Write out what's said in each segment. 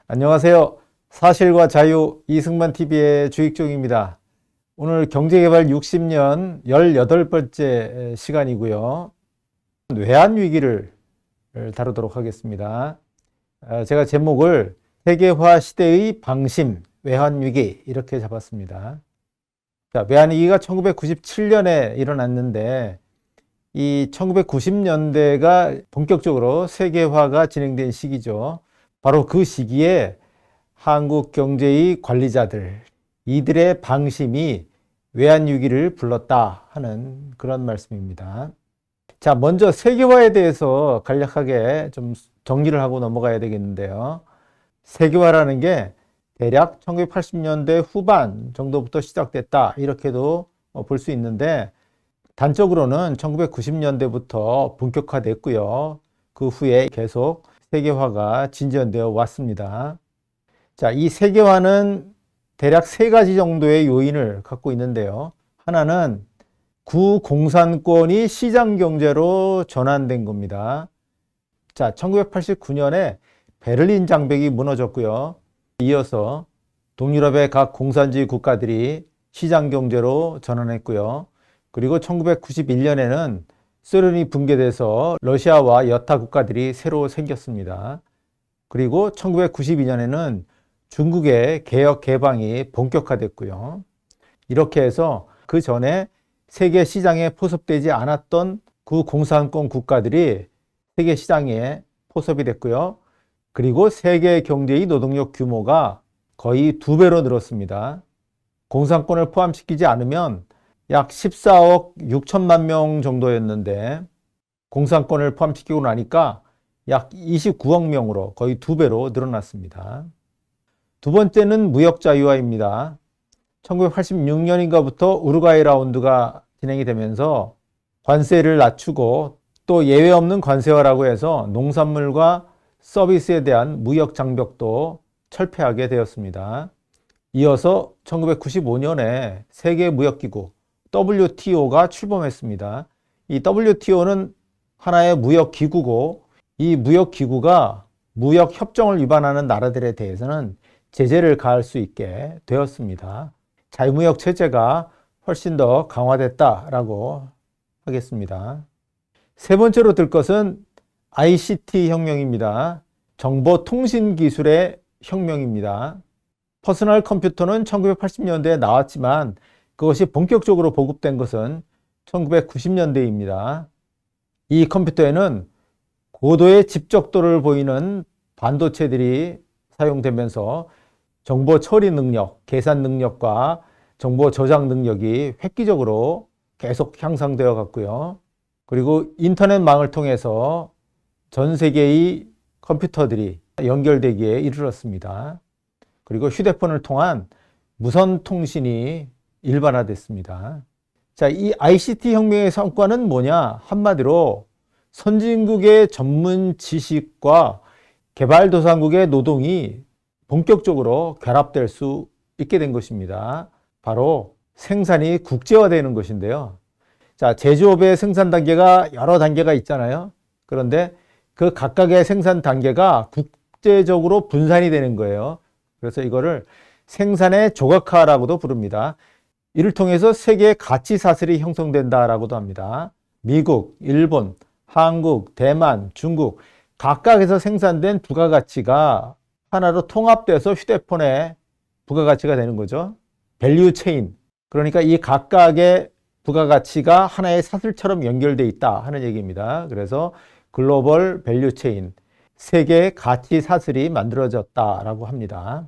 안녕하세요. 사실과 자유 이승만 TV의 주익종입니다. 오늘 경제개발 60년 18번째 시간이고요. 외환위기를 다루도록 하겠습니다. 제가 제목을 세계화 시대의 방심, 외환위기 이렇게 잡았습니다. 자, 외환위기가 1997년에 일어났는데 이 1990년대가 본격적으로 세계화가 진행된 시기죠. 바로 그 시기에 한국 경제의 관리자들, 이들의 방심이 외환위기를 불렀다 하는 그런 말씀입니다. 자, 먼저 세계화에 대해서 간략하게 좀 정리를 하고 넘어가야 되겠는데요. 세계화라는 게 대략 1980년대 후반 정도부터 시작됐다 이렇게도 볼 수 있는데 단적으로는 1990년대부터 본격화됐고요. 그 후에 계속 세계화가 진전되어 왔습니다. 자, 이 세계화는 대략 세 가지 정도의 요인을 갖고 있는데요. 하나는 구공산권이 시장 경제로 전환된 겁니다. 자, 1989년에 베를린 장벽이 무너졌고요. 이어서 동유럽의 각 공산주의 국가들이 시장 경제로 전환했고요. 그리고 1991년에는 소련이 붕괴돼서 러시아와 여타 국가들이 새로 생겼습니다. 그리고 1992년에는 중국의 개혁 개방이 본격화됐고요. 이렇게 해서 그 전에 세계 시장에 포섭되지 않았던 그 공산권 국가들이 세계 시장에 포섭이 됐고요. 그리고 세계 경제의 노동력 규모가 거의 2배로 늘었습니다. 공산권을 포함시키지 않으면 약 14억 6천만 명 정도였는데 공산권을 포함시키고 나니까 약 29억 명으로 거의 2배로 늘어났습니다. 두 번째는 무역 자유화입니다. 1986년인가부터 우루과이 라운드가 진행이 되면서 관세를 낮추고 또 예외 없는 관세화라고 해서 농산물과 서비스에 대한 무역 장벽도 철폐하게 되었습니다. 이어서 1995년에 세계무역기구 WTO가 출범했습니다. 이 WTO는 하나의 무역기구고 이 무역기구가 무역협정을 위반하는 나라들에 대해서는 제재를 가할 수 있게 되었습니다. 자유무역 체제가 훨씬 더 강화됐다라고 하겠습니다. 세 번째로 들 것은 ICT 혁명입니다. 정보통신기술의 혁명입니다. 퍼스널 컴퓨터는 1980년대에 나왔지만 그것이 본격적으로 보급된 것은 1990년대입니다. 이 컴퓨터에는 고도의 집적도를 보이는 반도체들이 사용되면서 정보 처리 능력, 계산 능력과 정보 저장 능력이 획기적으로 계속 향상되어 갔고요. 그리고 인터넷망을 통해서 전 세계의 컴퓨터들이 연결되기에 이르렀습니다. 그리고 휴대폰을 통한 무선 통신이 일반화됐습니다. 자, 이 ICT 혁명의 성과는 뭐냐? 한마디로 선진국의 전문 지식과 개발도상국의 노동이 본격적으로 결합될 수 있게 된 것입니다. 바로 생산이 국제화되는 것인데요. 자, 제조업의 생산 단계가 여러 단계가 있잖아요. 그런데 그 각각의 생산 단계가 국제적으로 분산이 되는 거예요. 그래서 이거를 생산의 조각화라고도 부릅니다. 이를 통해서 세계의 가치 사슬이 형성된다라고도 합니다. 미국, 일본, 한국, 대만, 중국 각각에서 생산된 부가가치가 하나로 통합돼서 휴대폰의 부가가치가 되는 거죠. 밸류 체인. 그러니까 이 각각의 부가가치가 하나의 사슬처럼 연결돼 있다 하는 얘기입니다. 그래서 글로벌 밸류 체인, 세계의 가치 사슬이 만들어졌다라고 합니다.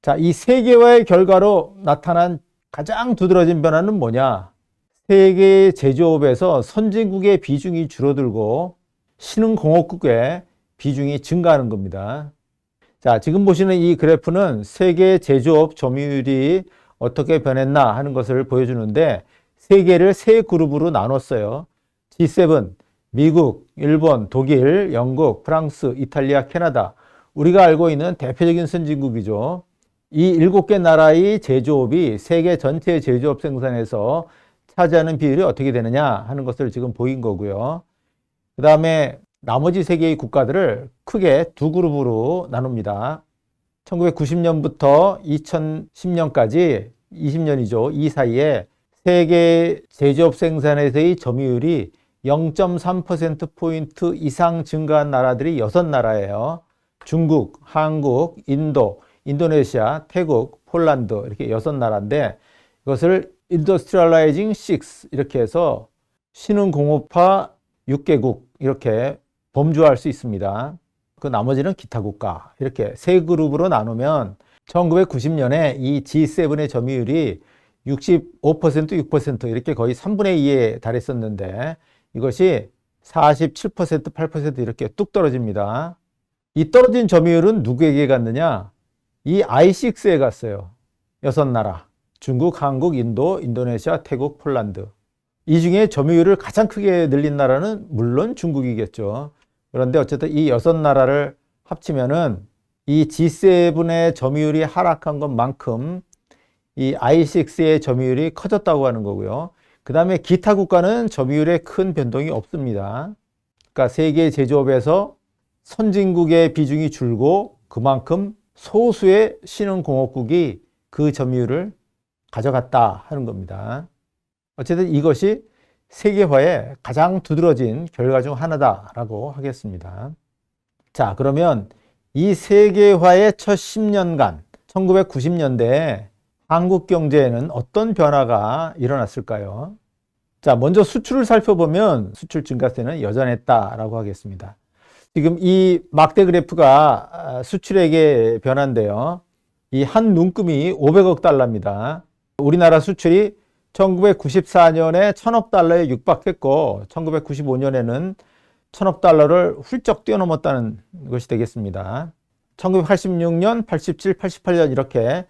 자, 이 세계화의 결과로 나타난 가장 두드러진 변화는 뭐냐? 세계 제조업에서 선진국의 비중이 줄어들고 신흥공업국의 비중이 증가하는 겁니다. 자, 지금 보시는 이 그래프는 세계 제조업 점유율이 어떻게 변했나 하는 것을 보여주는데 세계를 세 그룹으로 나눴어요. G7, 미국, 일본, 독일, 영국, 프랑스, 이탈리아, 캐나다. 우리가 알고 있는 대표적인 선진국이죠. 이 7개 나라의 제조업이 세계 전체 제조업 생산에서 차지하는 비율이 어떻게 되느냐 하는 것을 지금 보인 거고요. 그 다음에 나머지 세계의 국가들을 크게 두 그룹으로 나눕니다. 1990년부터 2010년까지 20년이죠. 이 사이에 세계 제조업 생산에서의 점유율이 0.3%포인트 이상 증가한 나라들이 6나라예요. 중국, 한국, 인도, 인도네시아, 태국, 폴란드 이렇게 6나라인데 이것을 Industrializing 6 이렇게 해서 신흥공업화 6개국 이렇게 범주할 수 있습니다. 그 나머지는 기타 국가 이렇게 세 그룹으로 나누면 1990년에 이 G7의 점유율이 65%, 6% 이렇게 거의 3분의 2에 달했었는데 이것이 47%, 8% 이렇게 뚝 떨어집니다. 이 떨어진 점유율은 누구에게 갔느냐? 이 I6에 갔어요. 6나라. 중국, 한국, 인도, 인도네시아, 태국, 폴란드. 이 중에 점유율을 가장 크게 늘린 나라는 물론 중국이겠죠. 그런데 어쨌든 이 6나라를 합치면은 이 G7의 점유율이 하락한 것만큼 이 I6의 점유율이 커졌다고 하는 거고요. 그 다음에 기타 국가는 점유율에 큰 변동이 없습니다. 그러니까 세계 제조업에서 선진국의 비중이 줄고 그만큼 소수의 신흥공업국이 그 점유율을 가져갔다 하는 겁니다. 어쨌든 이것이 세계화의 가장 두드러진 결과 중 하나다라고 하겠습니다. 자, 그러면 이 세계화의 첫 10년간, 1990년대에 한국 경제에는 어떤 변화가 일어났을까요? 자, 먼저 수출을 살펴보면 수출 증가세는 여전했다라고 하겠습니다. 지금 이 막대 그래프가 수출액의 변화인데요. 이 한 눈금이 500억 달러입니다. 우리나라 수출이 1994년에 1000억 달러에 육박했고 1995년에는 1000억 달러를 훌쩍 뛰어넘었다는 것이 되겠습니다. 1986년, 87, 88년 이렇게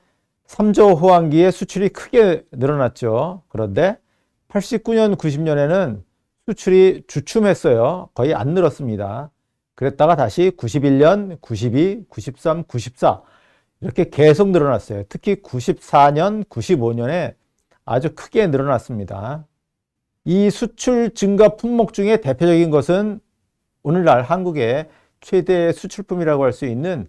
3조 호황기에 수출이 크게 늘어났죠. 그런데 89년, 90년에는 수출이 주춤했어요. 거의 안 늘었습니다. 그랬다가 다시 91년, 92, 93, 94 이렇게 계속 늘어났어요. 특히 94년, 95년에 아주 크게 늘어났습니다. 이 수출 증가 품목 중에 대표적인 것은 오늘날 한국의 최대 수출품이라고 할 수 있는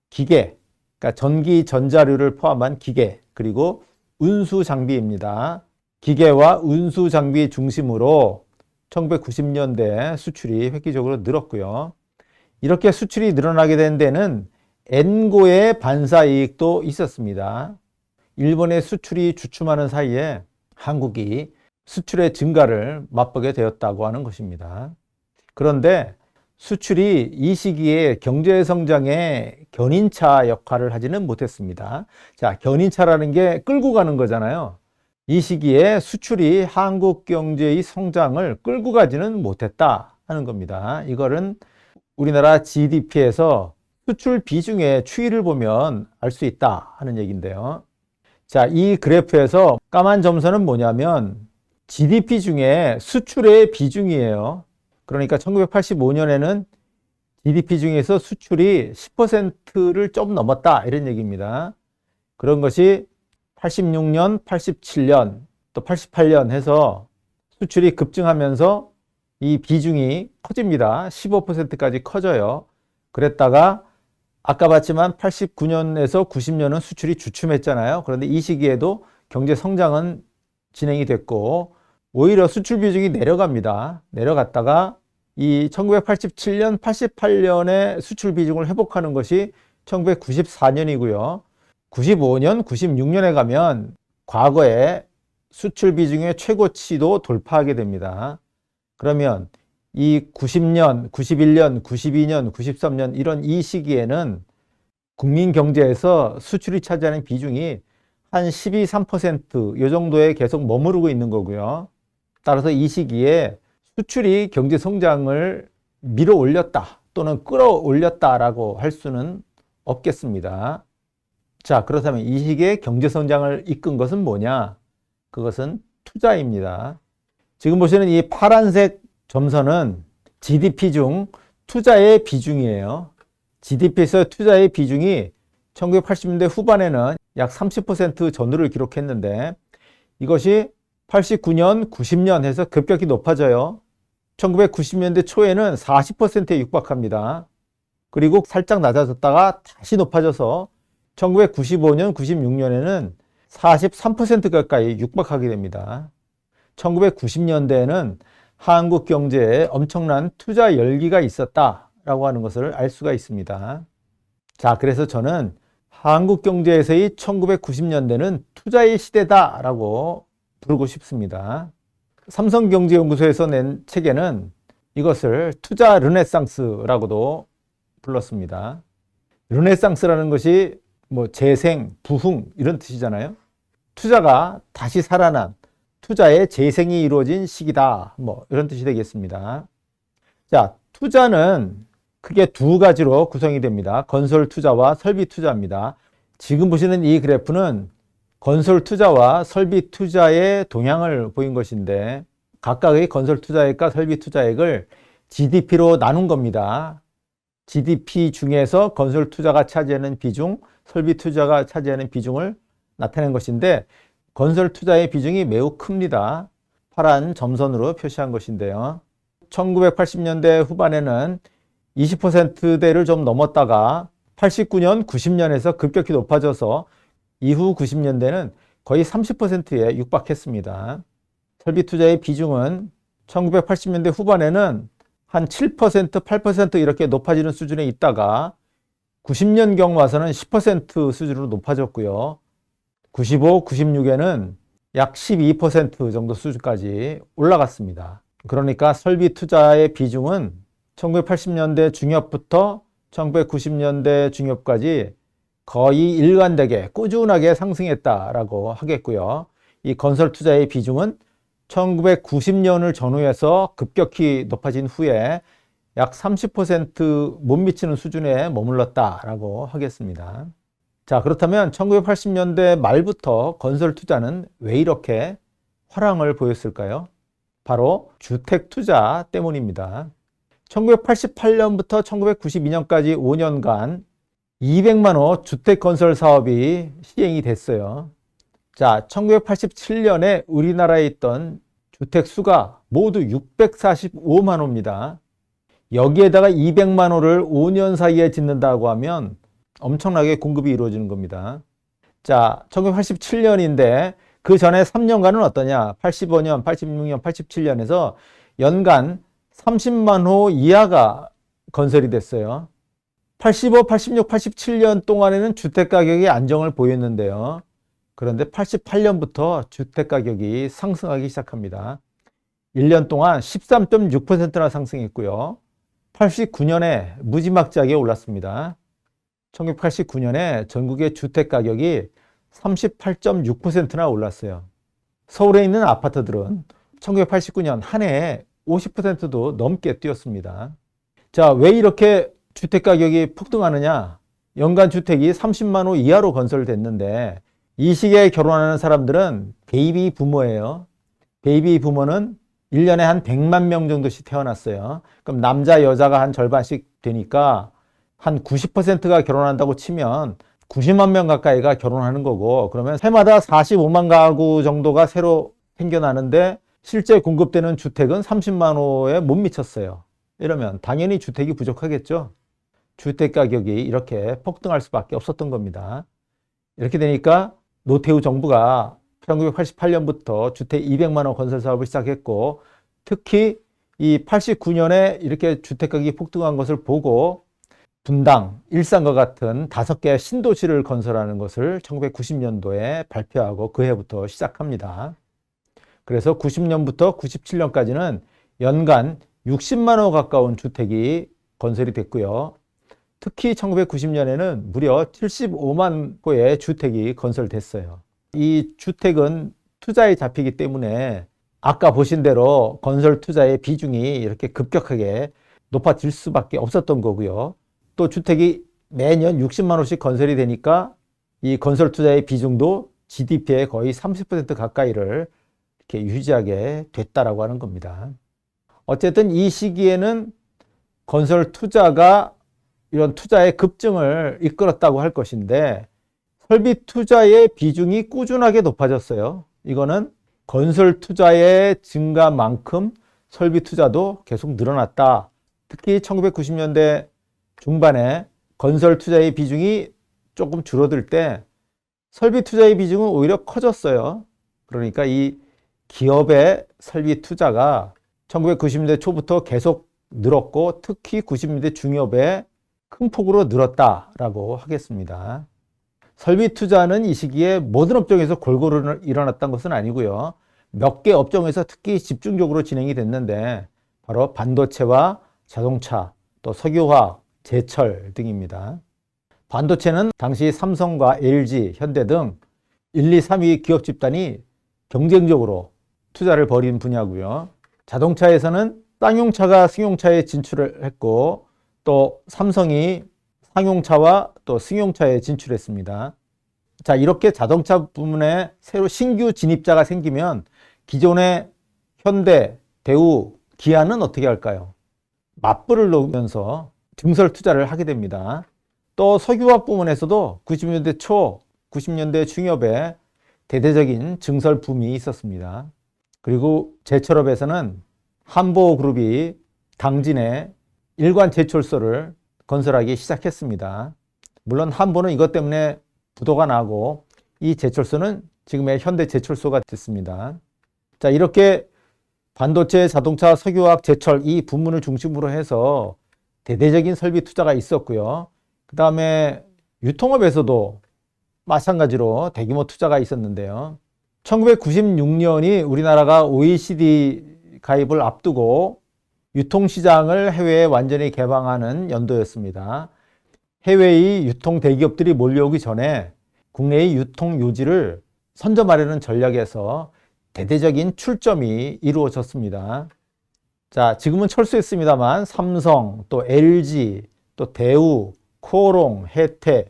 기계, 그러니까 전기, 전자류를 포함한 기계, 그리고 운수 장비입니다. 기계와 운수 장비 중심으로 1990년대 수출이 획기적으로 늘었고요. 이렇게 수출이 늘어나게 된 데는 엔고의 반사 이익도 있었습니다. 일본의 수출이 주춤하는 사이에 한국이 수출의 증가를 맛보게 되었다고 하는 것입니다. 그런데 수출이 이 시기에 경제 성장의 견인차 역할을 하지는 못했습니다. 자, 견인차라는 게 끌고 가는 거잖아요. 이 시기에 수출이 한국 경제의 성장을 끌고 가지는 못했다 하는 겁니다. 이거는 우리나라 GDP에서 수출 비중의 추이를 보면 알 수 있다 하는 얘기인데요. 자, 이 그래프에서 까만 점선은 뭐냐면 GDP 중에 수출의 비중이에요. 그러니까 1985년에는 GDP 중에서 수출이 10%를 좀 넘었다 이런 얘기입니다. 그런 것이 86년, 87년, 또 88년 해서 수출이 급증하면서 이 비중이 커집니다. 15%까지 커져요. 그랬다가 아까 봤지만 89년에서 90년은 수출이 주춤했잖아요. 그런데 이 시기에도 경제 성장은 진행이 됐고 오히려 수출 비중이 내려갑니다. 내려갔다가 이 1987년, 88년에 수출 비중을 회복하는 것이 1994년이고요. 95년, 96년에 가면 과거에 수출 비중의 최고치도 돌파하게 됩니다. 그러면 이 90년, 91년, 92년, 93년 이런 이 시기에는 국민 경제에서 수출이 차지하는 비중이 한 12, 3% 이 정도에 계속 머무르고 있는 거고요. 따라서 이 시기에 수출이 경제 성장을 밀어 올렸다 또는 끌어올렸다라고 할 수는 없겠습니다. 자, 그렇다면 이 시기에 경제 성장을 이끈 것은 뭐냐? 그것은 투자입니다. 지금 보시는 이 파란색 점선은 GDP 중 투자의 비중이에요. GDP에서 투자의 비중이 1980년대 후반에는 약 30% 전후를 기록했는데 이것이 89년, 90년 해서 급격히 높아져요. 1990년대 초에는 40%에 육박합니다. 그리고 살짝 낮아졌다가 다시 높아져서 1995년, 96년에는 43% 가까이 육박하게 됩니다. 1990년대에는 한국 경제에 엄청난 투자 열기가 있었다라고 하는 것을 알 수가 있습니다. 자, 그래서 저는 한국 경제에서의 1990년대는 투자의 시대다라고 부르고 싶습니다. 삼성경제연구소에서 낸 책에는 이것을 투자 르네상스라고도 불렀습니다. 르네상스라는 것이 뭐 재생, 부흥 이런 뜻이잖아요. 투자가 다시 살아난, 투자의 재생이 이루어진 시기다, 뭐 이런 뜻이 되겠습니다. 자, 투자는 크게 두 가지로 구성이 됩니다. 건설 투자와 설비 투자입니다. 지금 보시는 이 그래프는 건설 투자와 설비 투자의 동향을 보인 것인데, 각각의 건설 투자액과 설비 투자액을 GDP로 나눈 겁니다. GDP 중에서 건설 투자가 차지하는 비중, 설비 투자가 차지하는 비중을 나타낸 것인데, 건설 투자의 비중이 매우 큽니다. 파란 점선으로 표시한 것인데요. 1980년대 후반에는 20%대를 좀 넘었다가 89년, 90년에서 급격히 높아져서 이후 90년대는 거의 30%에 육박했습니다. 설비 투자의 비중은 1980년대 후반에는 한 7%, 8% 이렇게 높아지는 수준에 있다가 90년경 와서는 10% 수준으로 높아졌고요. 95, 96에는 약 12% 정도 수준까지 올라갔습니다. 그러니까 설비 투자의 비중은 1980년대 중엽부터 1990년대 중엽까지 거의 일관되게 꾸준하게 상승했다라고 하겠고요. 이 건설 투자의 비중은 1990년을 전후해서 급격히 높아진 후에 약 30% 못 미치는 수준에 머물렀다라고 하겠습니다. 자, 그렇다면 1980년대 말부터 건설 투자는 왜 이렇게 화랑을 보였을까요? 바로 주택 투자 때문입니다. 1988년부터 1992년까지 5년간 200만 호 주택 건설 사업이 시행이 됐어요. 자, 1987년에 우리나라에 있던 주택 수가 모두 645만 호입니다. 여기에다가 200만 호를 5년 사이에 짓는다고 하면 엄청나게 공급이 이루어지는 겁니다. 자, 1987년인데 그 전에 3년간은 어떠냐? 85년, 86년, 87년에서 연간 30만 호 이하가 건설이 됐어요. 85, 86, 87년 동안에는 주택가격이 안정을 보였는데요. 그런데 88년부터 주택가격이 상승하기 시작합니다. 1년 동안 13.6%나 상승했고요. 89년에 무지막지하게 올랐습니다. 1989년에 전국의 주택가격이 38.6%나 올랐어요. 서울에 있는 아파트들은 1989년 한 해에 50%도 넘게 뛰었습니다. 자, 왜 이렇게 주택가격이 폭등하느냐? 연간 주택이 30만 호 이하로 건설됐는데 이 시기에 결혼하는 사람들은 베이비 부모예요. 베이비 부모는 1년에 한 100만 명 정도씩 태어났어요. 그럼 남자, 여자가 한 절반씩 되니까 한 90%가 결혼한다고 치면 90만 명 가까이가 결혼하는 거고, 그러면 해마다 45만 가구 정도가 새로 생겨나는데 실제 공급되는 주택은 30만 호에 못 미쳤어요. 이러면 당연히 주택이 부족하겠죠. 주택 가격이 이렇게 폭등할 수밖에 없었던 겁니다. 이렇게 되니까 노태우 정부가 1988년부터 주택 200만 호 건설 사업을 시작했고, 특히 이 89년에 이렇게 주택 가격이 폭등한 것을 보고 분당, 일산과 같은 5개 신도시를 건설하는 것을 1990년도에 발표하고 그 해부터 시작합니다. 그래서 90년부터 97년까지는 연간 60만 호 가까운 주택이 건설이 됐고요. 특히 1990년에는 무려 75만 호의 주택이 건설됐어요. 이 주택은 투자에 잡히기 때문에 아까 보신 대로 건설 투자의 비중이 이렇게 급격하게 높아질 수밖에 없었던 거고요. 또 주택이 매년 60만 호씩 건설이 되니까 이 건설 투자의 비중도 GDP의 거의 30% 가까이를 이렇게 유지하게 됐다라고 하는 겁니다. 어쨌든 이 시기에는 건설 투자가 이런 투자의 급증을 이끌었다고 할 것인데, 설비 투자의 비중이 꾸준하게 높아졌어요. 이거는 건설 투자의 증가만큼 설비 투자도 계속 늘어났다. 특히 1990년대 중반에 건설 투자의 비중이 조금 줄어들 때 설비 투자의 비중은 오히려 커졌어요. 그러니까 이 기업의 설비 투자가 1990년대 초부터 계속 늘었고 특히 90년대 중엽에 큰 폭으로 늘었다라고 하겠습니다. 설비 투자는 이 시기에 모든 업종에서 골고루 일어났던 것은 아니고요. 몇 개 업종에서 특히 집중적으로 진행이 됐는데 바로 반도체와 자동차, 또 석유화학, 제철 등입니다. 반도체는 당시 삼성과 LG, 현대 등 1, 2, 3위 기업 집단이 경쟁적으로 투자를 벌인 분야고요. 자동차에서는 쌍용차가 승용차에 진출을 했고 또 삼성이 상용차와 또 승용차에 진출했습니다. 자, 이렇게 자동차 부문에 새로 신규 진입자가 생기면 기존의 현대, 대우, 기아는 어떻게 할까요? 맞불을 놓으면서 증설 투자를 하게 됩니다. 또 석유화학 부문에서도 90년대 초, 90년대 중엽에 대대적인 증설 붐이 있었습니다. 그리고 제철업에서는 한보그룹이 당진에 일관 제철소를 건설하기 시작했습니다. 물론 한보는 이것 때문에 부도가 나고 이 제철소는 지금의 현대 제철소가 됐습니다. 자, 이렇게 반도체, 자동차, 석유화학, 제철 이 부문을 중심으로 해서 대대적인 설비 투자가 있었고요. 그 다음에 유통업에서도 마찬가지로 대규모 투자가 있었는데요. 1996년이 우리나라가 OECD 가입을 앞두고 유통시장을 해외에 완전히 개방하는 연도였습니다. 해외의 유통 대기업들이 몰려오기 전에 국내의 유통 요지를 선점하려는 전략에서 대대적인 출점이 이루어졌습니다. 자, 지금은 철수했습니다만 삼성, 또 LG, 또 대우, 코오롱, 혜태,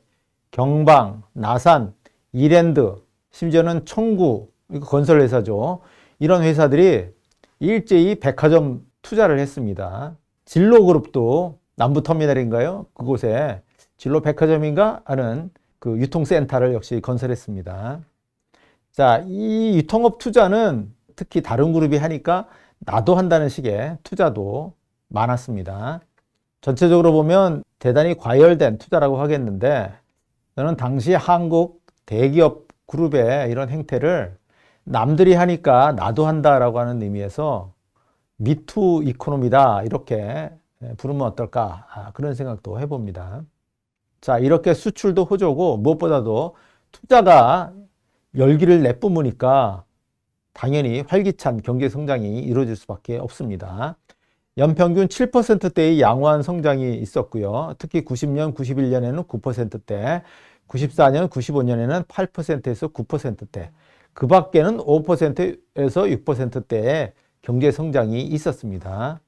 경방, 나산, 이랜드, 심지어는 청구, 이거 건설회사죠. 이런 회사들이 일제히 백화점 투자를 했습니다. 진로그룹도 남부터미널인가요? 그곳에 진로백화점인가 하는 그 유통센터를 역시 건설했습니다. 자, 이 유통업 투자는 특히 다른 그룹이 하니까 나도 한다는 식의 투자도 많았습니다. 전체적으로 보면 대단히 과열된 투자라고 하겠는데 저는 당시 한국 대기업 그룹의 이런 행태를 남들이 하니까 나도 한다라고 하는 의미에서 미투 이코노미다 이렇게 부르면 어떨까 그런 생각도 해봅니다. 자, 이렇게 수출도 호조고 무엇보다도 투자가 열기를 내뿜으니까 당연히 활기찬 경제 성장이 이루어질 수밖에 없습니다. 연평균 7%대의 양호한 성장이 있었고요. 특히 90년, 91년에는 9%대, 94년, 95년에는 8%에서 9%대, 그 밖에는 5%에서 6%대의 경제 성장이 있었습니다.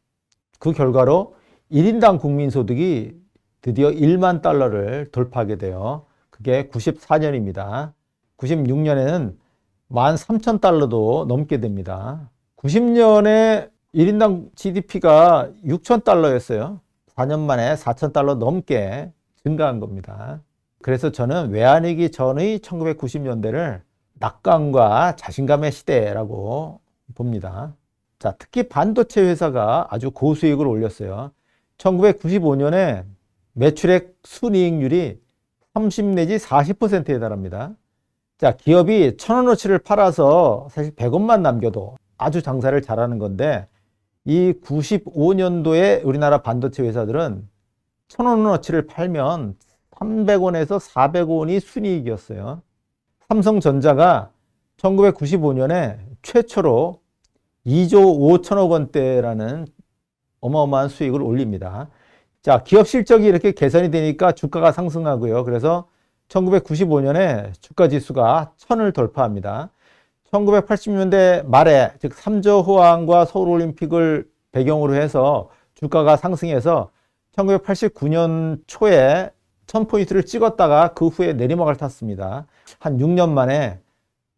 그 결과로 1인당 국민소득이 드디어 1만 달러를 돌파하게 돼요. 그게 94년입니다. 96년에는 13,000달러도 넘게 됩니다. 90년에 1인당 GDP가 6,000달러였어요. 4년 만에 4,000달러 넘게 증가한 겁니다. 그래서 저는 외환위기 전의 1990년대를 낙관과 자신감의 시대라고 봅니다. 자, 특히 반도체 회사가 아주 고수익을 올렸어요. 1995년에 매출액 순이익률이 30 내지 40%에 달합니다. 자, 기업이 1,000원어치를 팔아서 사실 100원만 남겨도 아주 장사를 잘하는 건데 이 95년도에 우리나라 반도체 회사들은 1,000원어치를 팔면 300원에서 400원이 순이익이었어요. 삼성전자가 1995년에 최초로 2조 5천억 원대라는 어마어마한 수익을 올립니다. 자, 기업 실적이 이렇게 개선이 되니까 주가가 상승하고요. 그래서 1995년에 주가 지수가 1000을 돌파합니다. 1980년대 말에 즉 3조 호황과 서울올림픽을 배경으로 해서 주가가 상승해서 1989년 초에 1000포인트를 찍었다가 그 후에 내리막을 탔습니다. 한 6년 만에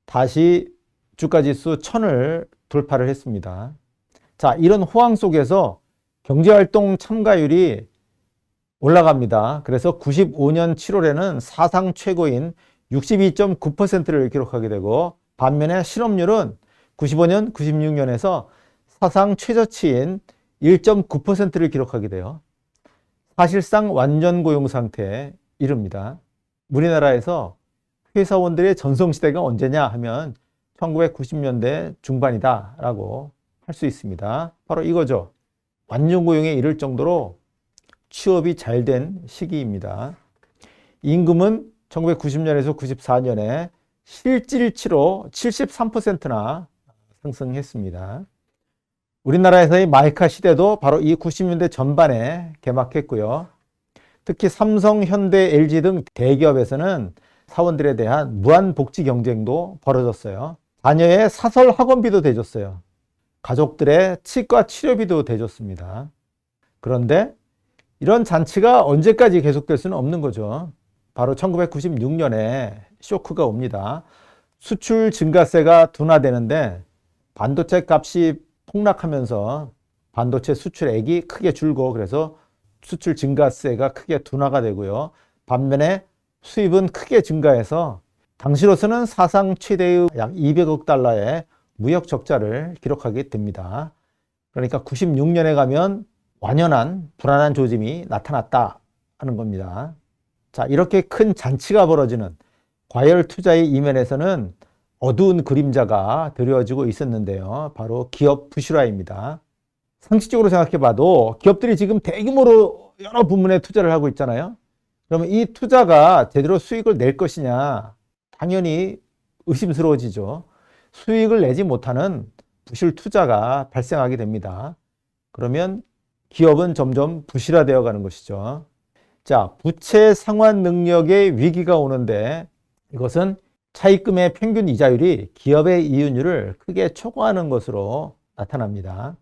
다시 주가지수 1000을 돌파를 했습니다. 자, 이런 호황 속에서 경제활동 참가율이 올라갑니다. 그래서 95년 7월에는 사상 최고인 62.9%를 기록하게 되고 반면에 실업률은 95년, 96년에서 사상 최저치인 1.9%를 기록하게 돼요. 사실상 완전 고용 상태에 이릅니다. 우리나라에서 회사원들의 전성시대가 언제냐 하면 1990년대 중반이다 라고 할 수 있습니다. 바로 이거죠. 완전고용에 이를 정도로 취업이 잘 된 시기입니다. 임금은 1990년에서 94년에 실질치로 73%나 상승했습니다. 우리나라에서의 마이카 시대도 바로 이 90년대 전반에 개막했고요. 특히 삼성, 현대, LG 등 대기업에서는 사원들에 대한 무한복지 경쟁도 벌어졌어요. 자녀의 사설 학원비도 대줬어요. 가족들의 치과 치료비도 대줬습니다. 그런데 이런 잔치가 언제까지 계속될 수는 없는 거죠. 바로 1996년에 쇼크가 옵니다. 수출 증가세가 둔화되는데 반도체 값이 폭락하면서 반도체 수출액이 크게 줄고 그래서 수출 증가세가 크게 둔화가 되고요. 반면에 수입은 크게 증가해서 당시로서는 사상 최대의 약 200억 달러의 무역 적자를 기록하게 됩니다. 그러니까 96년에 가면 완연한 불안한 조짐이 나타났다 하는 겁니다. 자, 이렇게 큰 잔치가 벌어지는 과열 투자의 이면에서는 어두운 그림자가 드러지고 있었는데요. 바로 기업 부실화입니다. 상식적으로 생각해 봐도 기업들이 지금 대규모로 여러 부문에 투자를 하고 있잖아요. 그러면 이 투자가 제대로 수익을 낼 것이냐? 당연히 의심스러워지죠. 수익을 내지 못하는 부실 투자가 발생하게 됩니다. 그러면 기업은 점점 부실화되어 가는 것이죠. 자, 부채 상환 능력의 위기가 오는데 이것은 차입금의 평균 이자율이 기업의 이윤율을 크게 초과하는 것으로 나타납니다.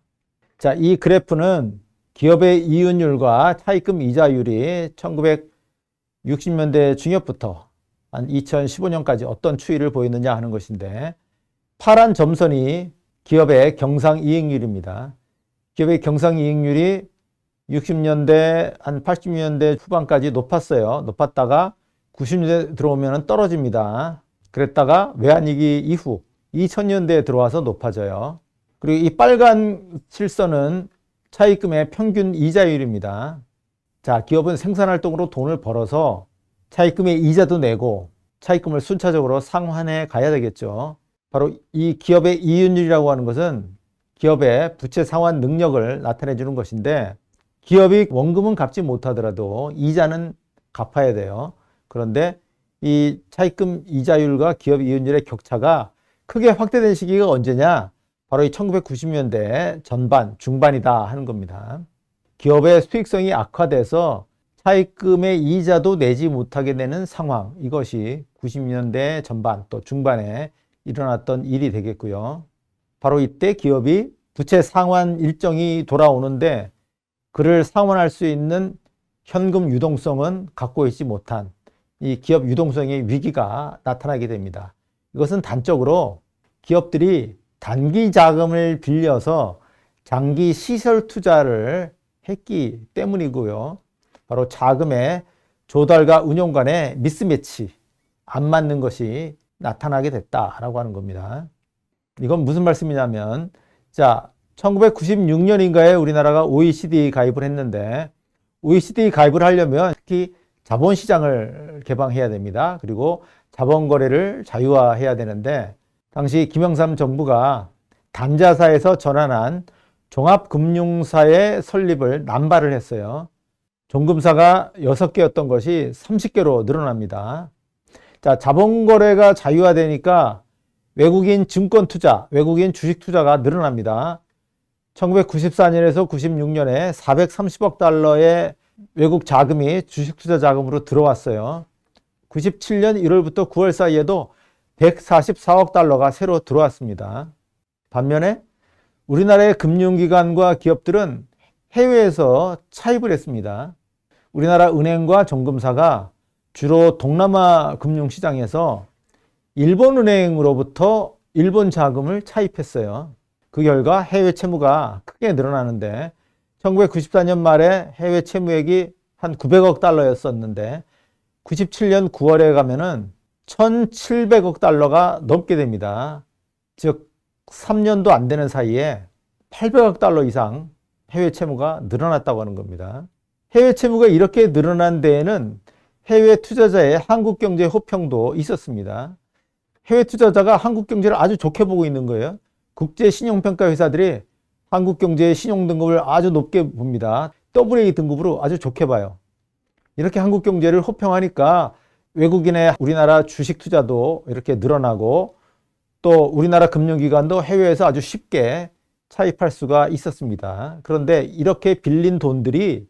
자, 이 그래프는 기업의 이윤율과 차입금 이자율이 1960년대 중엽부터 한 2015년까지 어떤 추이를 보이느냐 하는 것인데 파란 점선이 기업의 경상이익률입니다. 기업의 경상이익률이 60년대, 한 80년대 후반까지 높았어요. 높았다가 90년대 들어오면 떨어집니다. 그랬다가 외환위기 이후 2000년대에 들어와서 높아져요. 그리고 이 빨간 실선은 차입금의 평균 이자율입니다. 자, 기업은 생산활동으로 돈을 벌어서 차입금의 이자도 내고 차입금을 순차적으로 상환해 가야 되겠죠. 바로 이 기업의 이윤율이라고 하는 것은 기업의 부채 상환 능력을 나타내 주는 것인데 기업이 원금은 갚지 못하더라도 이자는 갚아야 돼요. 그런데 이 차입금 이자율과 기업 이윤율의 격차가 크게 확대된 시기가 언제냐? 바로 이 1990년대 전반, 중반이다 하는 겁니다. 기업의 수익성이 악화돼서 차입금의 이자도 내지 못하게 되는 상황, 이것이 90년대 전반 또 중반에 일어났던 일이 되겠고요. 바로 이때 기업이 부채 상환 일정이 돌아오는데 그를 상환할 수 있는 현금 유동성은 갖고 있지 못한 이 기업 유동성의 위기가 나타나게 됩니다. 이것은 단적으로 기업들이 단기 자금을 빌려서 장기 시설 투자를 했기 때문이고요. 바로 자금의 조달과 운용 간의 미스매치, 안 맞는 것이 나타나게 됐다라고 하는 겁니다. 이건 무슨 말씀이냐면, 자, 1996년인가에 우리나라가 OECD 가입을 했는데, OECD 가입을 하려면 특히 자본시장을 개방해야 됩니다. 그리고 자본거래를 자유화해야 되는데, 당시 김영삼 정부가 단자사에서 전환한 종합금융사의 설립을 남발을 했어요. 종금사가 6개였던 것이 30개로 늘어납니다. 자, 자본거래가 자유화되니까 외국인 증권 투자, 외국인 주식 투자가 늘어납니다. 1994년에서 96년에 430억 달러의 외국 자금이 주식 투자 자금으로 들어왔어요. 97년 1월부터 9월 사이에도 144억 달러가 새로 들어왔습니다. 반면에 우리나라의 금융기관과 기업들은 해외에서 차입을 했습니다. 우리나라 은행과 정금사가 주로 동남아 금융시장에서 일본은행으로부터 일본 자금을 차입했어요. 그 결과 해외 채무가 크게 늘어나는데 1994년 말에 해외 채무액이 한 900억 달러였었는데 97년 9월에 가면은 1,700억 달러가 넘게 됩니다. 즉 3년도 안 되는 사이에 800억 달러 이상 해외 채무가 늘어났다고 하는 겁니다. 해외 채무가 이렇게 늘어난 데에는 해외 투자자의 한국 경제 호평도 있었습니다. 해외 투자자가 한국 경제를 아주 좋게 보고 있는 거예요. 국제 신용평가 회사들이 한국 경제의 신용 등급을 아주 높게 봅니다. AA 등급으로 아주 좋게 봐요. 이렇게 한국 경제를 호평하니까 외국인의 우리나라 주식 투자도 이렇게 늘어나고 또 우리나라 금융기관도 해외에서 아주 쉽게 차입할 수가 있었습니다. 그런데 이렇게 빌린 돈들이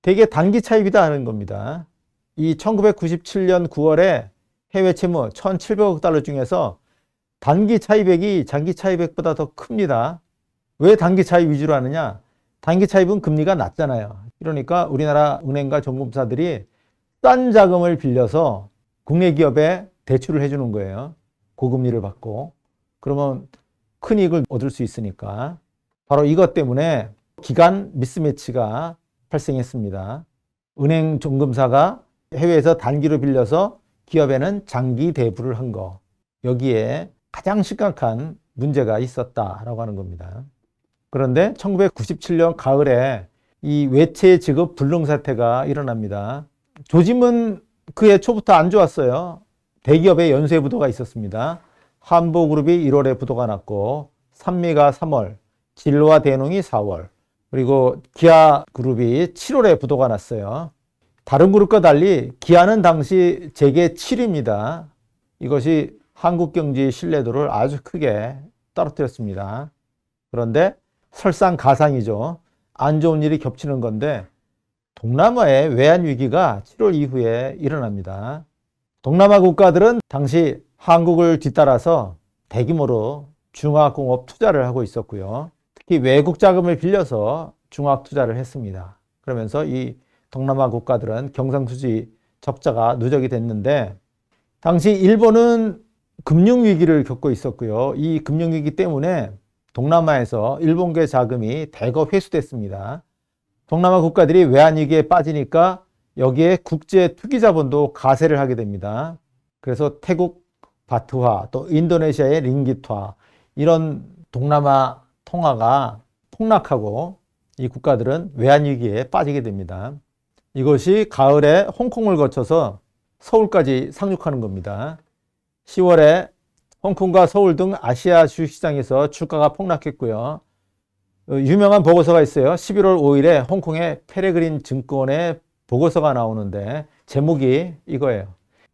되게 단기 차입이다 하는 겁니다. 이 1997년 9월에 해외 채무 1,700억 달러 중에서 단기 차입액이 장기 차입액보다 더 큽니다. 왜 단기 차입 위주로 하느냐? 단기 차입은 금리가 낮잖아요. 그러니까 우리나라 은행과 정금사들이 싼 자금을 빌려서 국내 기업에 대출을 해주는 거예요. 고금리를 받고. 그러면 큰 이익을 얻을 수 있으니까. 바로 이것 때문에 기간 미스매치가 발생했습니다. 은행 정금사가 해외에서 단기로 빌려서 기업에는 장기 대부를 한 거. 여기에 가장 심각한 문제가 있었다라고 하는 겁니다. 그런데 1997년 가을에 이 외채 지급 불능 사태가 일어납니다. 조짐은 그해 초부터 안 좋았어요. 대기업의 연쇄 부도가 있었습니다. 한보그룹이 1월에 부도가 났고 산미가 3월, 진로와 대농이 4월, 그리고 기아그룹이 7월에 부도가 났어요. 다른 그룹과 달리 기아는 당시 재계 7위입니다. 이것이 한국 경제의 신뢰도를 아주 크게 떨어뜨렸습니다. 그런데 설상가상이죠. 안 좋은 일이 겹치는 건데 동남아의 외환위기가 7월 이후에 일어납니다. 동남아 국가들은 당시 한국을 뒤따라서 대규모로 중화공업 투자를 하고 있었고요. 특히 외국 자금을 빌려서 중화 투자를 했습니다. 그러면서 이 동남아 국가들은 경상수지 적자가 누적이 됐는데 당시 일본은 금융위기를 겪고 있었고요. 이 금융위기 때문에 동남아에서 일본계 자금이 대거 회수됐습니다. 동남아 국가들이 외환위기에 빠지니까 여기에 국제 투기자본도 가세를 하게 됩니다. 그래서 태국 바트화, 또 인도네시아의 링깃화, 이런 동남아 통화가 폭락하고 이 국가들은 외환위기에 빠지게 됩니다. 이것이 가을에 홍콩을 거쳐서 서울까지 상륙하는 겁니다. 10월에 홍콩과 서울 등 아시아 주식시장에서 주가가 폭락했고요. 유명한 보고서가 있어요. 11월 5일에 홍콩의 페레그린 증권의 보고서가 나오는데 제목이 이거예요.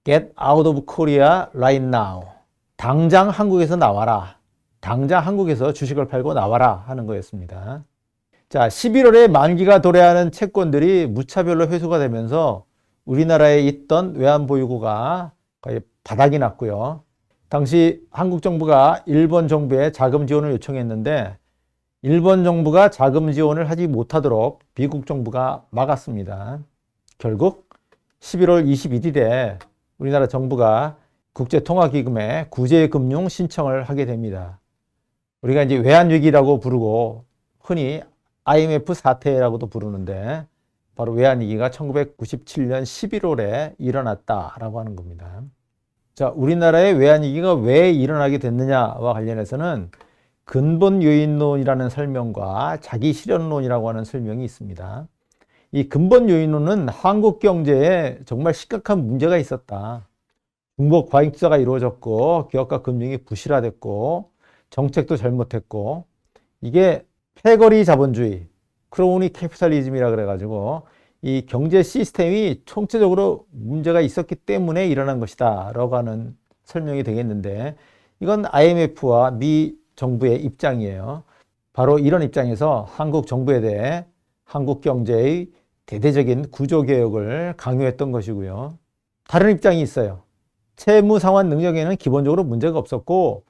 Get out of Korea right now. 당장 한국에서 나와라. 당장 한국에서 주식을 팔고 나와라 하는 거였습니다. 자, 11월에 만기가 도래하는 채권들이 무차별로 회수가 되면서 우리나라에 있던 외환보유고가 거의 바닥이 났고요. 당시 한국 정부가 일본 정부에 자금 지원을 요청했는데 일본 정부가 자금 지원을 하지 못하도록 미국 정부가 막았습니다. 결국 11월 21일에 우리나라 정부가 국제통화기금에 구제금융 신청을 하게 됩니다. 우리가 이제 외환위기라고 부르고 흔히 IMF 사태라고도 부르는데 바로 외환위기가 1997년 11월에 일어났다라고 하는 겁니다. 자, 우리나라의 외환위기가 왜 일어나게 됐느냐와 관련해서는 근본 요인론이라는 설명과 자기 실현론이라고 하는 설명이 있습니다. 이 근본 요인론은 한국 경제에 정말 심각한 문제가 있었다. 중복 과잉 투자가 이루어졌고 기업과 금융이 부실화됐고 정책도 잘못했고 이게 패거리 자본주의, 크로니 캐피탈리즘이라 그래가지고 이 경제 시스템이 총체적으로 문제가 있었기 때문에 일어난 것이다 라고 하는 설명이 되겠는데 이건 IMF와 미 정부의 입장이에요. 바로 이런 입장에서 한국 정부에 대해 한국 경제의 대대적인 구조개혁을 강요했던 것이고요. 다른 입장이 있어요. 채무 상환 능력에는 기본적으로 문제가 없었고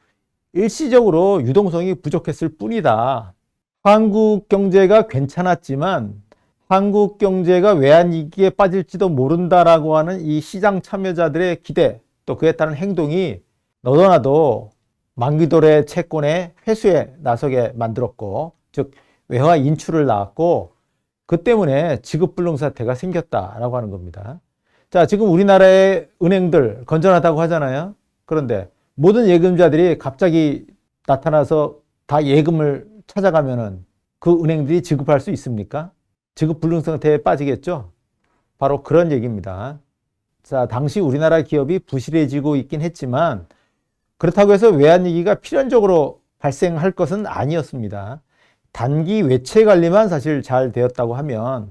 일시적으로 유동성이 부족했을 뿐이다. 한국 경제가 괜찮았지만 한국 경제가 외환위기에 빠질지도 모른다라고 하는 이 시장 참여자들의 기대, 또 그에 따른 행동이 너도나도 만기도래 채권의 회수에 나서게 만들었고, 즉 외화 인출을 낳았고, 그 때문에 지급불능 사태가 생겼다라고 하는 겁니다. 자, 지금 우리나라의 은행들 건전하다고 하잖아요. 그런데 모든 예금자들이 갑자기 나타나서 다 예금을 찾아가면은 그 은행들이 지급할 수 있습니까? 지급 불능 상태에 빠지겠죠? 바로 그런 얘기입니다. 자, 당시 우리나라 기업이 부실해지고 있긴 했지만 그렇다고 해서 외환위기가 필연적으로 발생할 것은 아니었습니다. 단기 외채 관리만 사실 잘 되었다고 하면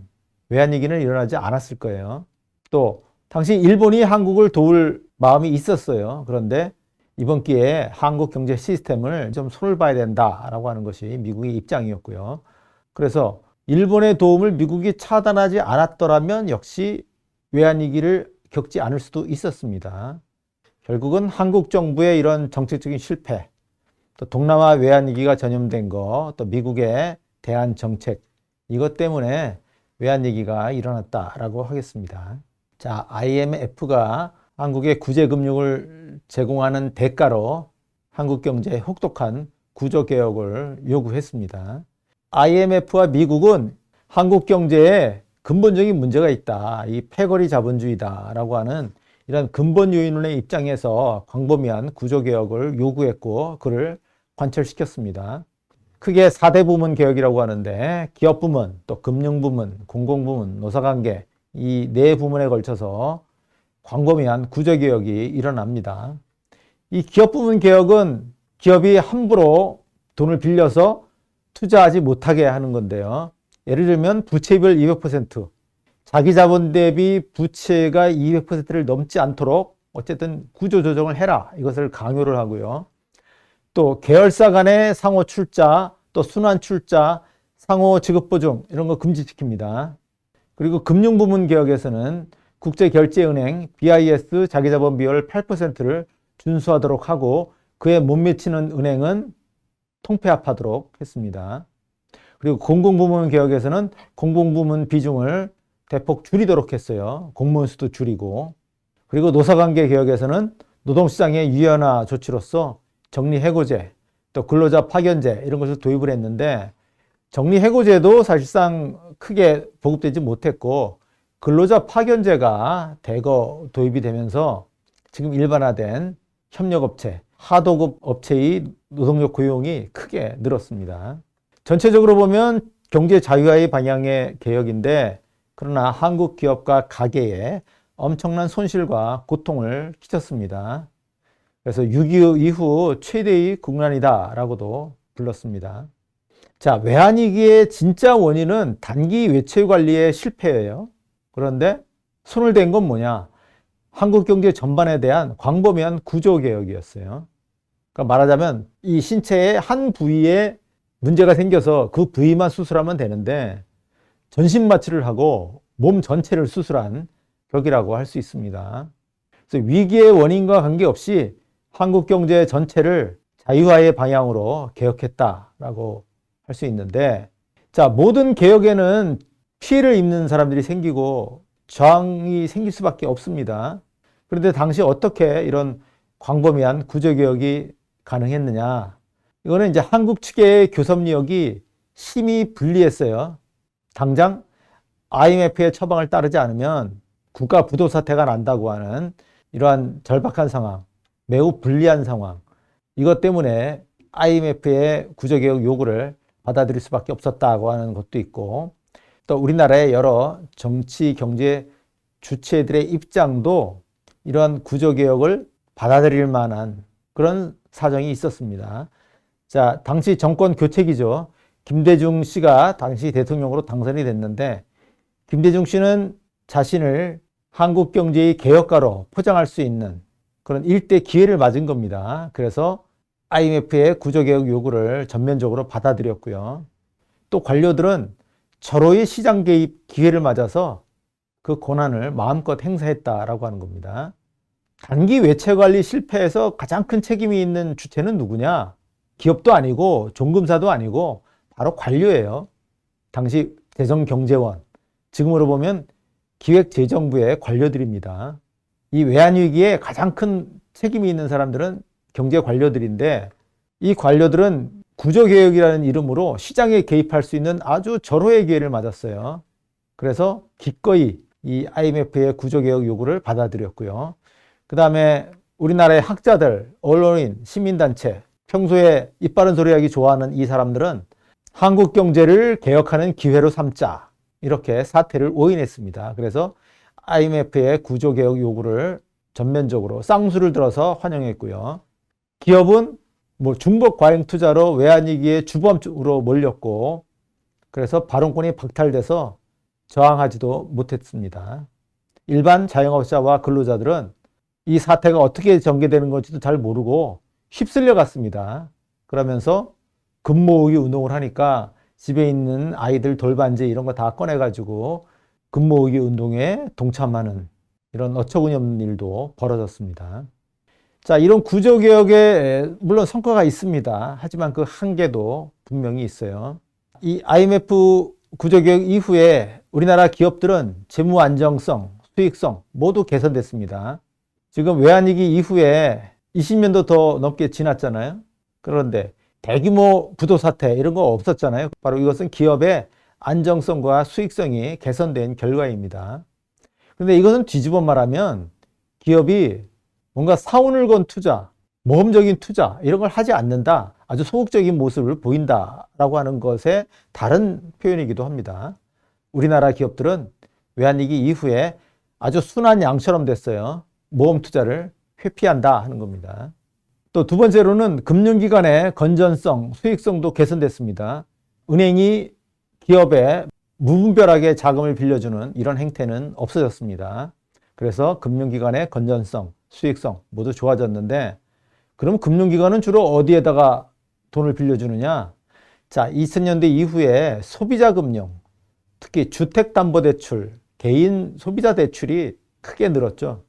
외환위기는 일어나지 않았을 거예요. 또 당시 일본이 한국을 도울 마음이 있었어요. 그런데 이번 기회에 한국 경제 시스템을 좀 손을 봐야 된다라고 하는 것이 미국의 입장이었고요. 그래서 일본의 도움을 미국이 차단하지 않았더라면 역시 외환위기를 겪지 않을 수도 있었습니다. 결국은 한국 정부의 이런 정책적인 실패, 또 동남아 외환위기가 전염된 거, 또 미국의 대안 정책, 이것 때문에 외환위기가 일어났다라고 하겠습니다. 자, IMF가 한국에 구제금융을 제공하는 대가로 한국 경제에 혹독한 구조개혁을 요구했습니다. IMF와 미국은 한국 경제에 근본적인 문제가 있다. 이 패거리 자본주의다라고 하는 이런 근본 요인론의 입장에서 광범위한 구조개혁을 요구했고 그를 관철시켰습니다. 크게 4대 부문 개혁이라고 하는데 기업 부문, 또 금융 부문, 공공 부문, 노사관계 이 네 부문에 걸쳐서 광범위한 구조개혁이 일어납니다. 이 기업 부문 개혁은 기업이 함부로 돈을 빌려서 투자하지 못하게 하는 건데요. 예를 들면 부채비율 200%, 자기 자본 대비 부채가 200%를 넘지 않도록 어쨌든 구조조정을 해라. 이것을 강요를 하고요. 또 계열사 간의 상호 출자, 또 순환 출자, 상호 지급 보증 이런 거 금지시킵니다. 그리고 금융부문 개혁에서는 국제결제은행 BIS 자기자본 비율 8%를 준수하도록 하고 그에 못 미치는 은행은 통폐합하도록 했습니다. 그리고 공공부문 개혁에서는 공공부문 비중을 대폭 줄이도록 했어요. 공무원 수도 줄이고. 그리고 노사관계 개혁에서는 노동시장의 유연화 조치로서 정리해고제, 또 근로자 파견제 이런 것을 도입을 했는데 정리해고제도 사실상 크게 보급되지 못했고 근로자 파견제가 대거 도입이 되면서 지금 일반화된 협력업체, 하도급 업체의 노동력 고용이 크게 늘었습니다. 전체적으로 보면 경제 자유화의 방향의 개혁인데 그러나 한국 기업과 가계에 엄청난 손실과 고통을 끼쳤습니다. 그래서 6.25 이후 최대의 국난이다라고도 불렀습니다. 자, 외환위기의 진짜 원인은 단기 외채 관리의 실패예요. 그런데 손을 댄 건 뭐냐? 한국 경제 전반에 대한 광범위한 구조개혁이었어요. 그러니까 말하자면 이 신체의 한 부위에 문제가 생겨서 그 부위만 수술하면 되는데 전신마취를 하고 몸 전체를 수술한 격이라고 할 수 있습니다. 그래서 위기의 원인과 관계없이 한국 경제 전체를 자유화의 방향으로 개혁했다라고 할 수 있는데, 자, 모든 개혁에는 피해를 입는 사람들이 생기고 저항이 생길 수밖에 없습니다. 그런데 당시 어떻게 이런 광범위한 구조개혁이 가능했느냐? 이거는 이제 한국 측의 교섭력이 심히 불리했어요. 당장 IMF의 처방을 따르지 않으면 국가 부도 사태가 난다고 하는 이러한 절박한 상황, 매우 불리한 상황, 이것 때문에 IMF의 구조개혁 요구를 받아들일 수밖에 없었다고 하는 것도 있고, 또 우리나라의 여러 정치, 경제 주체들의 입장도 이러한 구조개혁을 받아들일 만한 그런 사정이 있었습니다. 자, 당시 정권 교체기죠. 김대중 씨가 당시 대통령으로 당선이 됐는데, 김대중 씨는 자신을 한국 경제의 개혁가로 포장할 수 있는 그런 일대 기회를 맞은 겁니다. 그래서 IMF의 구조개혁 요구를 전면적으로 받아들였고요. 또 관료들은 절호의 시장 개입 기회를 맞아서 그 권한을 마음껏 행사했다라고 하는 겁니다. 단기 외채 관리 실패에서 가장 큰 책임이 있는 주체는 누구냐? 기업도 아니고 종금사도 아니고 바로 관료예요. 당시 대정경제원, 지금으로 보면 기획재정부의 관료들입니다. 이 외환위기에 가장 큰 책임이 있는 사람들은 경제 관료들인데, 이 관료들은 구조개혁이라는 이름으로 시장에 개입할 수 있는 아주 절호의 기회를 맞았어요. 그래서 기꺼이 이 IMF의 구조개혁 요구를 받아들였고요. 그 다음에 우리나라의 학자들, 언론인, 시민단체, 평소에 입 바른 소리 하기 좋아하는 이 사람들은 한국 경제를 개혁하는 기회로 삼자, 이렇게 사태를 오인했습니다. 그래서 IMF의 구조개혁 요구를 전면적으로 쌍수를 들어서 환영했고요. 기업은 중복 과잉 투자로 외환위기의 주범으로 몰렸고, 그래서 발언권이 박탈돼서 저항하지도 못했습니다. 일반 자영업자와 근로자들은 이 사태가 어떻게 전개되는 건지도 잘 모르고 휩쓸려 갔습니다. 그러면서 금모으기 운동을 하니까 집에 있는 아이들 돌반지 이런 거 다 꺼내가지고 금모으기 운동에 동참하는 이런 어처구니없는 일도 벌어졌습니다. 자, 이런 구조개혁에 물론 성과가 있습니다. 하지만 그 한계도 분명히 있어요. 이 IMF 구조개혁 이후에 우리나라 기업들은 재무 안정성, 수익성 모두 개선됐습니다. 지금 외환위기 이후에 20년도 더 넘게 지났잖아요. 그런데 대규모 부도 사태 이런 거 없었잖아요. 바로 이것은 기업의 안정성과 수익성이 개선된 결과입니다. 그런데 이것은 뒤집어 말하면 기업이 뭔가 사운을 건 투자, 모험적인 투자 이런 걸 하지 않는다. 아주 소극적인 모습을 보인다라고 하는 것의 다른 표현이기도 합니다. 우리나라 기업들은 외환위기 이후에 아주 순한 양처럼 됐어요. 모험 투자를 회피한다 하는 겁니다. 또 두 번째로는 금융기관의 건전성, 수익성도 개선됐습니다. 은행이 기업에 무분별하게 자금을 빌려주는 이런 행태는 없어졌습니다. 그래서 금융기관의 건전성, 수익성 모두 좋아졌는데, 그럼 금융기관은 주로 어디에다가 돈을 빌려주느냐? 자, 2000년대 이후에 소비자 금융, 특히 주택담보대출, 개인 소비자 대출이 크게 늘었죠.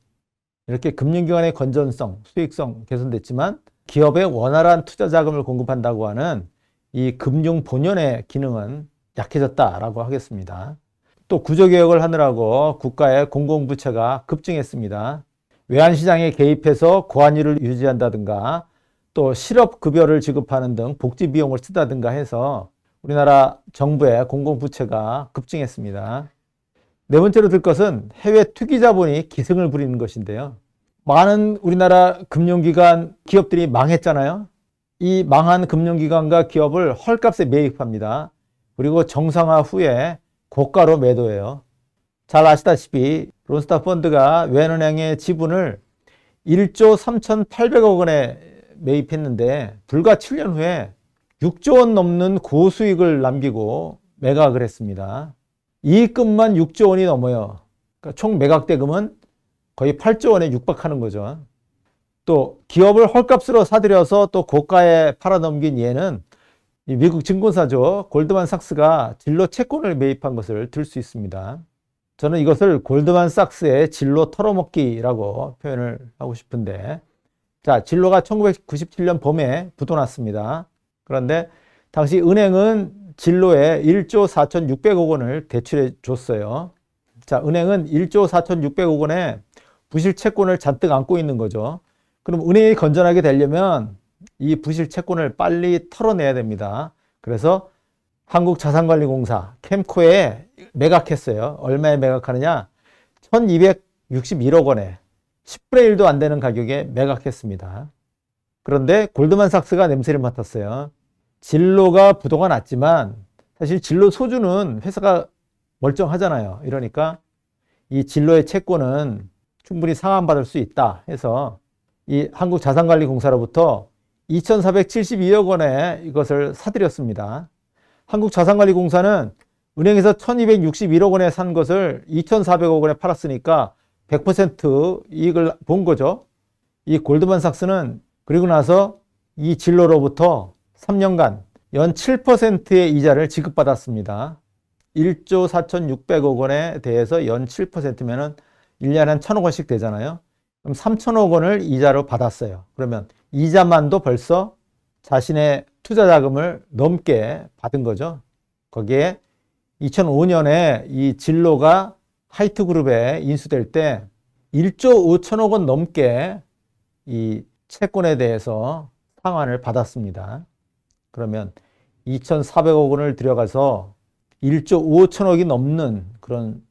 이렇게 금융기관의 건전성, 수익성 개선됐지만 기업에 원활한 투자 자금을 공급한다고 하는 이 금융 본연의 기능은 약해졌다라고 하겠습니다. 또 구조개혁을 하느라고 국가의 공공부채가 급증했습니다. 외환시장에 개입해서 고환율을 유지한다든가 또 실업급여를 지급하는 등 복지비용을 쓰다든가 해서 우리나라 정부의 공공부채가 급증했습니다. 네 번째로 들 것은 해외 투기자본이 기승을 부리는 것인데요. 많은 우리나라 금융기관 기업들이 망했잖아요. 이 망한 금융기관과 기업을 헐값에 매입합니다. 그리고 정상화 후에 고가로 매도해요. 잘 아시다시피 론스타 펀드가 외환은행의 지분을 1조 3,800억 원에 매입했는데 불과 7년 후에 6조 원 넘는 고수익을 남기고 매각을 했습니다. 이익금만 6조 원이 넘어요. 그러니까 총 매각 대금은 거의 8조 원에 육박하는 거죠. 또 기업을 헐값으로 사들여서 또 고가에 팔아넘긴 예는 미국 증권사죠. 골드만삭스가 진로 채권을 매입한 것을 들 수 있습니다. 저는 이것을 골드만삭스의 진로 털어먹기라고 표현을 하고 싶은데, 자, 진로가 1997년 봄에 부도났습니다. 그런데 당시 은행은 진로에 1조 4,600억 원을 대출해 줬어요. 자, 은행은 1조 4,600억 원의 부실 채권을 잔뜩 안고 있는 거죠. 그럼 은행이 건전하게 되려면 이 부실 채권을 빨리 털어내야 됩니다. 그래서 한국자산관리공사 캠코에 매각했어요. 얼마에 매각하느냐? 1,261억 원에 10분의 1도 안 되는 가격에 매각했습니다. 그런데 골드만삭스가 냄새를 맡았어요. 진로가 부도가 났지만 사실 진로 소주는 회사가 멀쩡하잖아요. 이러니까 이 진로의 채권은 충분히 상환받을 수 있다 해서 이 한국자산관리공사로부터 2,472억 원에 이것을 사들였습니다. 한국자산관리공사는 은행에서 1,261억 원에 산 것을 2,400억 원에 팔았으니까 100% 이익을 본 거죠. 이 골드만삭스는 그리고 나서 이 진로로부터 3년간 연 7%의 이자를 지급받았습니다. 1조 4,600억 원에 대해서 연 7%면은 1년에 한 1,000억 원씩 되잖아요. 그럼 3,000억 원을 이자로 받았어요. 그러면 이자만도 벌써 자신의 투자 자금을 넘게 받은 거죠. 거기에 2005년에 이 진로가 하이트그룹에 인수될 때 1조 5천억 원 넘게 이 채권에 대해서 상환을 받았습니다. 그러면 2,400억 원을 들여가서 1조 5천억이 넘는 그런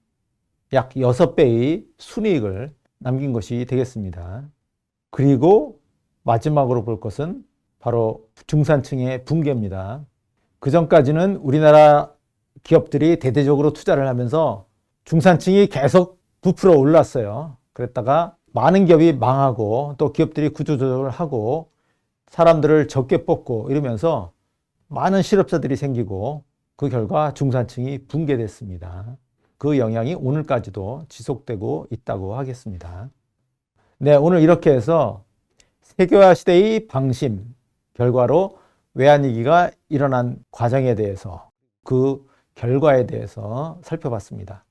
약 6배의 순이익을 남긴 것이 되겠습니다. 그리고 마지막으로 볼 것은 바로 중산층의 붕괴입니다. 그 전까지는 우리나라 기업들이 대대적으로 투자를 하면서 중산층이 계속 부풀어 올랐어요. 그랬다가 많은 기업이 망하고 또 기업들이 구조조정을 하고 사람들을 적게 뽑고 이러면서 많은 실업자들이 생기고 그 결과 중산층이 붕괴됐습니다. 그 영향이 오늘까지도 지속되고 있다고 하겠습니다. 네, 오늘 이렇게 해서 세계화 시대의 방심 결과로 외환위기가 일어난 과정에 대해서 그 결과에 대해서 살펴봤습니다.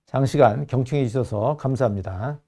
장시간 경청해 주셔서 감사합니다.